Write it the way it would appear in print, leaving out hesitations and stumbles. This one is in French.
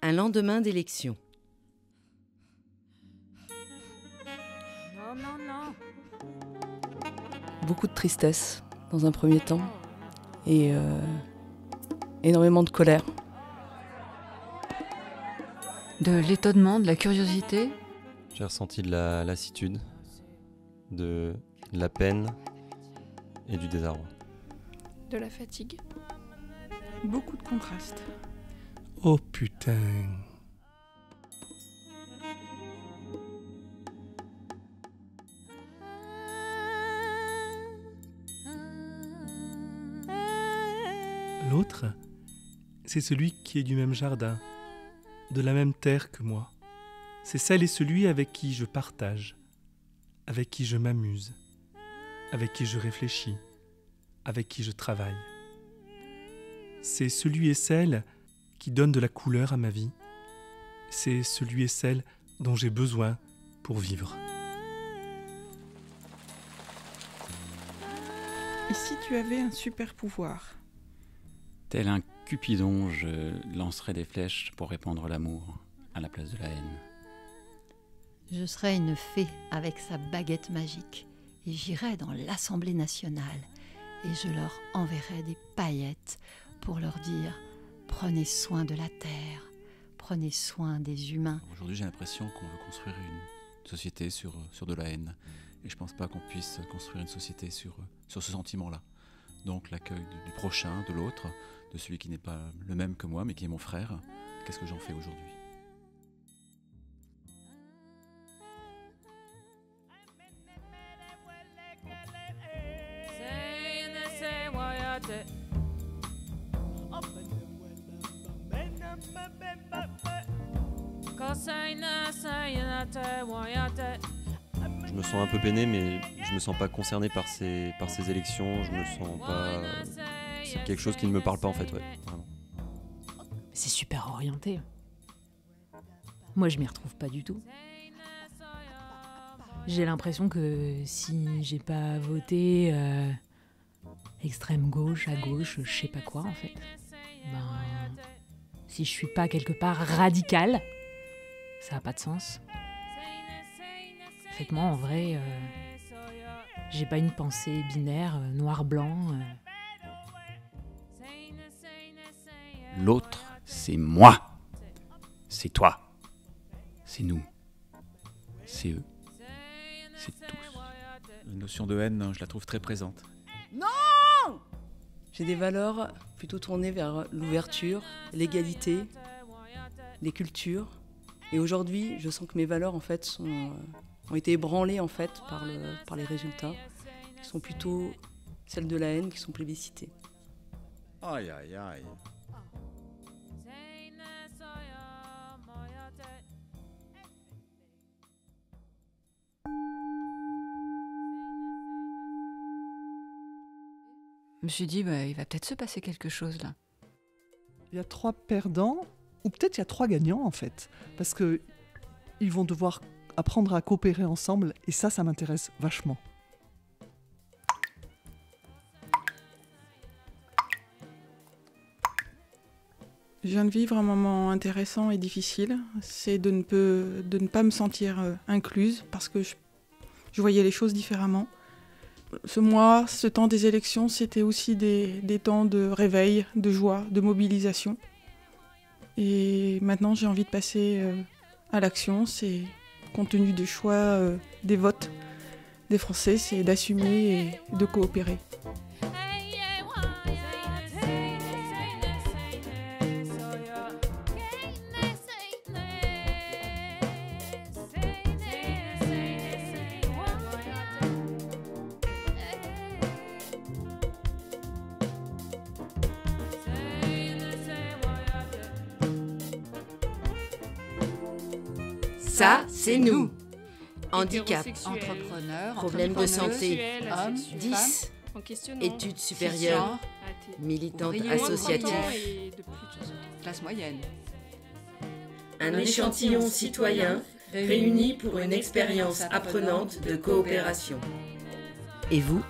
Un lendemain d'élection. Beaucoup de tristesse dans un premier temps et énormément de colère. De l'étonnement, de la curiosité. J'ai ressenti de la lassitude, de la peine et du désarroi. De la fatigue. Beaucoup de contrastes. Oh putain. L'autre, c'est celui qui est du même jardin, de la même terre que moi. C'est celle et celui avec qui je partage, avec qui je m'amuse, avec qui je réfléchis, avec qui je travaille. C'est celui et celle qui donne de la couleur à ma vie. C'est celui et celle dont j'ai besoin pour vivre. Et si tu avais un super pouvoir ? Tel un Cupidon, je lancerais des flèches pour répandre l'amour à la place de la haine. Je serais une fée avec sa baguette magique et j'irais dans l'Assemblée nationale et je leur enverrais des paillettes pour leur dire « Prenez soin de la terre, prenez soin des humains ». Aujourd'hui, j'ai l'impression qu'on veut construire une société sur de la haine. Et je ne pense pas qu'on puisse construire une société sur ce sentiment-là. Donc l'accueil du prochain, de l'autre, de celui qui n'est pas le même que moi, mais qui est mon frère. Qu'est-ce que j'en fais aujourd'hui ? Je me sens un peu peiné, mais je me sens pas concerné par ces élections. Je me sens pas. C'est quelque chose qui ne me parle pas en fait, ouais, vraiment. C'est super orienté. Moi, je m'y retrouve pas du tout. J'ai l'impression que si j'ai pas voté extrême gauche, à gauche, je sais pas quoi en fait, si je suis pas quelque part radicale, ça a pas de sens. En fait, moi, en vrai, j'ai pas une pensée binaire, noir-blanc. L'autre, c'est moi. C'est toi. C'est nous. C'est eux. C'est tous. La notion de haine, je la trouve très présente. Non ! J'ai des valeurs plutôt tournées vers l'ouverture, l'égalité, les cultures. Et aujourd'hui, je sens que mes valeurs en fait ont été ébranlées en fait par les résultats, qui sont plutôt celles de la haine, qui sont plébiscitées. Aïe, aïe, aïe. Je me suis dit, il va peut-être se passer quelque chose là. Il y a 3 perdants, ou peut-être il y a 3 gagnants en fait, parce que ils vont devoir apprendre à coopérer ensemble, et ça m'intéresse vachement. Je viens de vivre un moment intéressant et difficile, c'est de ne pas me sentir incluse, parce que je voyais les choses différemment. Ce mois, ce temps des élections, c'était aussi des temps de réveil, de joie, de mobilisation. Et maintenant, j'ai envie de passer à l'action. C'est, compte tenu des choix des votes des Français, c'est d'assumer et de coopérer. Ça, c'est nous. Handicap, Entrepreneur, problèmes de santé, hommes, 10, En questionnant. études supérieures, militante ouvrier, associative. Et de plus de classe moyenne. Un échantillon citoyen réuni pour une expérience apprenante de coopération. Et vous ?